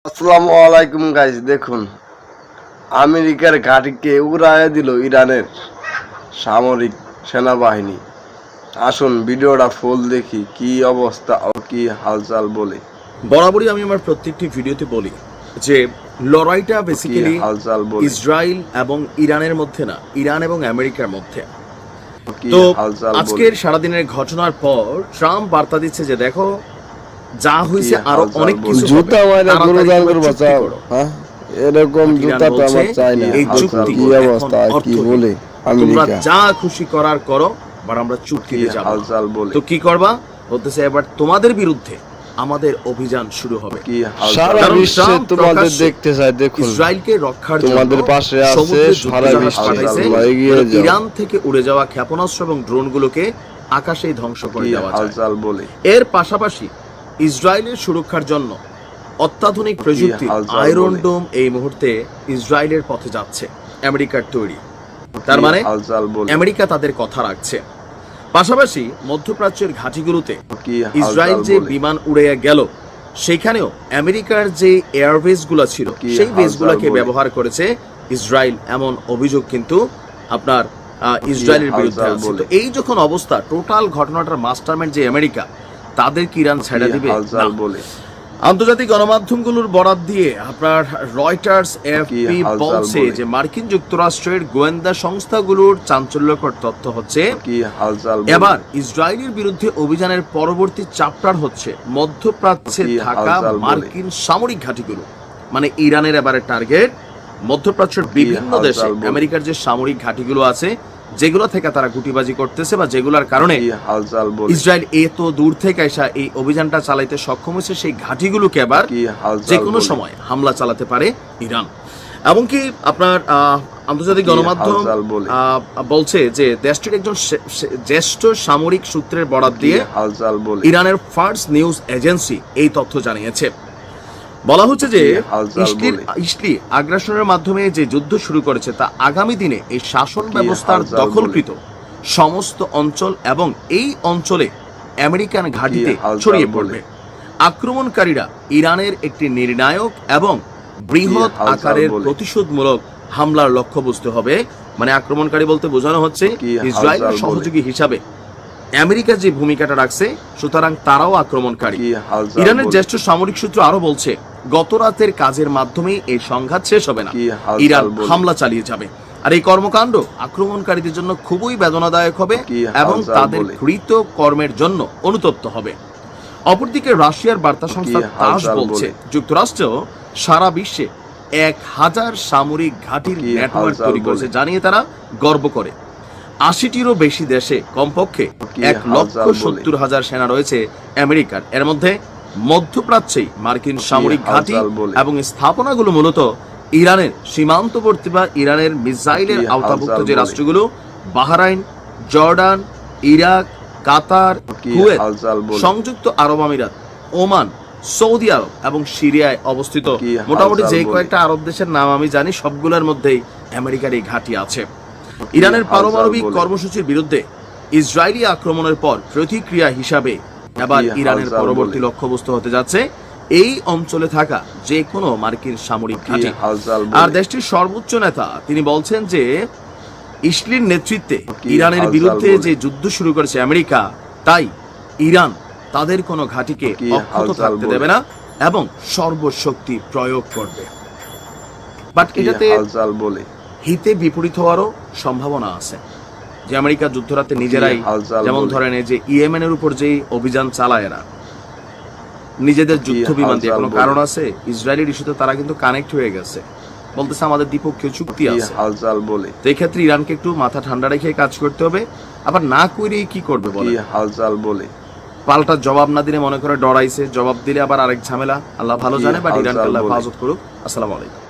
আসসালামু আলাইকুম গাইস, দেখুন আমেরিকার ঘাঁটিকে উড়াইয়া দিল ইরানের সামরিক সেনাবাহিনী। আসুন ভিডিওটা ফুল দেখি কি অবস্থা ও কি হালচাল বলে। বরাবরই আমি আমার প্রত্যেকটি ভিডিওতে বলি যে লড়াইটা বেসিক্যালি হালচাল বলে ইসরায়েল এবং ইরানের মধ্যে না, ইরান এবং আমেরিকার মধ্যে। কি তো হালচাল আজকের সারাদিনের ঘটনার পর ট্রাম্প বার্তা দিচ্ছে যে দেখো যা হয়েছে আরো অনেক কিছু হবে, জুতা মাইরা গরু দান করে চুক্তি বাঁচাও। করো। হ্যাঁ, এরকম জুতা তো আমার চাই না। এই হালচাল চুক্তি কি অবস্থা কি বলে তোমরা আমেরিকা যা খুশি করার করো, বাট আমরা চুক্তিতে যাব। হালচাল বলে তো কি করবা বলতেছে, এবার তোমাদের বিরুদ্ধে আমাদের অভিযান শুরু হবে। কি সারা বিশ্বে তোমাদের দেখতে চাই। দেখুন ইসরায়েলকে রক্ষার জন্য তোমাদের পাশে আছে সমুদ্রে সারা যুদ্ধজাহাজ বিশ্বে পাঠাইছে, এগিয়ে যাও। ইরান থেকে উড়ে যাওয়া ক্ষেপণাস্ত্র এবং ড্রোনগুলোকে আকাশেই ধ্বংস করে কি দেওয়া যায়। হালচাল বলে এর পাশাপাশি ইসরায়েলের সুরক্ষার জন্য অত্যাধুনিক প্রযুক্তি হালচাল আয়রন বলে। ডোম এই মুহূর্তে ইসরায়েলের পথে যাচ্ছে, আমেরিকার তৈরি। তার কি মানে হালচাল বলে আমেরিকা তাদের কথা রাখছে। পাশাপাশি মধ্যপ্রাচ্যের ঘাঁটিগুলোতে কি ইসরায়েল হালচাল যে বলে বিমান উড়ে গেল, সেখানেও আমেরিকার যে এয়ারবেস গুলো ছিল কি সেই বেস গুলাকে হালচাল বলে। ব্যবহার করেছে ইসরায়েল, এমন অভিযোগ কিন্তু আপনার ইসরায়েলের বিরুদ্ধে হালচাল আছে। বলে। তো এই যখন অবস্থা, টোটাল ঘটনাটার মাস্টারমাইন্ড যে আমেরিকা, তাদের কি ইরান ছেড়ে কি দিবে? হালচাল না। বলে আন্তর্জাতিক গণমাধ্যমগুলোর বরাত দিয়ে আপনার রয়টার্স, এএফপি হালচাল বলছে বলে। যে মার্কিন যুক্তরাষ্ট্রের গোয়েন্দা সংস্থাগুলোর চাঞ্চল্যকর তথ্য হচ্ছে কি হালচাল বলে এবার ইসরায়েলের বিরুদ্ধে অভিযানের পরবর্তী চ্যাপ্টার হচ্ছে মধ্যপ্রাচ্যে কি থাকা হালচাল বলে। মার্কিন সামরিক ঘাঁটিগুলো। মানে ইরানের এবারে টার্গেট মধ্যপ্রাচ্যের বিভিন্ন হালচাল দেশে বলে। আমেরিকার যে সামরিক ঘাঁটিগুলো আছে, যেগুলো থেকে তারা গুটিবাজি করতেছে বা যেগুলোর কারণে কি হালচাল বলে ইসরায়েল এত দূর থেকে এসে এই অভিযানটা চালাইতে সক্ষম হয়েছে, সেই ঘাঁটিগুলোকে এবার কি হালচাল যে কোনো বলে। সময় হামলা চালাতে পারে ইরান। এমনকি আপনার আন্তর্জাতিক কি গণমাধ্যম হালচাল বলে। বলছে যে দেশটির একজন জ্যেষ্ঠ সামরিক সূত্রের বরাত কি দিয়ে হালচাল বলে ইরানের ফার্স্ট নিউজ এজেন্সি এই তথ্য জানিয়েছে। বলা হচ্ছে যে কি হালচাল বলে। ইসরায়েল আগ্রাসনের মাধ্যমে যে যুদ্ধ শুরু করেছে তা আগামী দিনে এই শাসন কি ব্যবস্থার হালচাল দখলকৃত সমস্ত অঞ্চল এবং এই অঞ্চলে আমেরিকান ঘাঁটিতে হালচাল ছড়িয়ে বলে। পড়বে। আক্রমণকারীরা ইরানের একটি নির্ণায়ক এবং বৃহৎ হালচাল আকারের বলে। প্রতিশোধমূলক হামলার লক্ষ্যবস্তু হবে। মানে আক্রমণকারী বলতে বোঝানো হচ্ছে কি ইসরায়েলের হালচাল বলে। সহযোগী হিসাবে আমেরিকা যে ভূমিকাটা রাখছে, সুতরাং তারাও আক্রমণকারী। কি হালচাল ইরানের বলে। জ্যেষ্ঠ সামরিক সূত্র আরো বলছে গত রাতের কাজের মাধ্যমে এই সংঘাত শেষ হবে না, কি হালচাল ইরান বলে। হামলা চালিয়ে যাবে। আর এই কর্মকাণ্ড আক্রমণকারীদের জন্য খুবই বেদনাদায়ক হবে কি এবং হালচাল তাদের বলে। কৃত কর্মের জন্য অনুতপ্ত হবে। অপরদিকে রাশিয়ার বার্তা সংস্থা তাস হালচাল বলছে বলে। যুক্তরাষ্ট্র সারা বিশ্বে 1000 সামরিক ঘাঁটির কি নেটওয়ার্ক হালচাল তৈরি করেছে, বলে। জানিয়ে তারা গর্ব করে। 80টিরও বেশি দেশে কমপক্ষে কি 1,70,000 সেনা রয়েছে আমেরিকার। এর মধ্যে মধ্যপ্রাচ্যেই মার্কিন সামরিক ঘাঁটি হালচাল বলে। এবং স্থাপনাগুলো মূলত ইরানের সীমান্তবর্তী বা ইরানের মিসাইলের কি আওতাভুক্ত হালচাল যে বলে। রাষ্ট্রগুলো বাহরাইন, জর্ডান, ইরাক, কাতার, কি কুয়েত, হালচাল বলে। সংযুক্ত আরব আমিরাত, ওমান, সৌদি আরব এবং সিরিয়ায় অবস্থিত। কি মোটামুটি হালচাল যে বলে। কয়েকটা আরব দেশের নাম আমি জানি, সবগুলোর মধ্যেই আমেরিকার এই ঘাঁটি আছে। ইরানের হালচাল পারমাণবিক বলে। কর্মসূচির বিরুদ্ধে ইসরায়েলি আক্রমণের পর প্রতিক্রিয়া হিসাবে এবার কি ইরানের হালচাল পরবর্তী বলে। লক্ষ্যবস্তু হতে যাচ্ছে এই অঞ্চলে থাকা যে কোনো মার্কিন সামরিক কি ঘাঁটি। হালচাল আর বলে। দেশটির সর্বোচ্চ নেতা তিনি বলছেন যে ইসরায়েলের নেতৃত্বে কি ইরানের হালচাল বিরুদ্ধে বলে। যে যুদ্ধ শুরু করেছে আমেরিকা, তাই ইরান তাদের কোনো ঘাঁটিকে কি অক্ষত হালচাল থাকতে বলে। দেবে না এবং সর্বশক্তি প্রয়োগ করবে। বাট কি এটাতে হালচাল বলে। হিতে বিপরীত হওয়ারও সম্ভাবনা আছে। যে আমেরিকা যুদ্ধরাতে নিজেরাই, হালচাল যেমন বলে। ধরেন এই যে ইয়েমেনের উপর যে অভিযান চালায় এরা, নিজেদের যুদ্ধ বিমান দিয়ে, হালচাল কোনো বলে। কারণ আছে? ইসরায়েলের ইস্যুতে তারা কিন্তু কানেক্ট হয়ে গেছে, বলতেছে আমাদের দ্বিপক্ষীয় চুক্তি কি আছে। হালচাল বলে। তো এই ক্ষেত্রে ইরানকে একটু মাথা ঠান্ডা রেখে কাজ করতে হবে। আবার না করেই কি করবে কি বলে, হালচাল বলে। পাল্টা জবাব না দিলে মনে করে ডরাইছে, জবাব দিলে আবার আরেক ঝামেলা। আল্লাহ ভালো কি জানে, বাট ইরানকে হালচাল আল্লাহ বলে। হেফাজত করুক। আসসালামু আলাইকুম।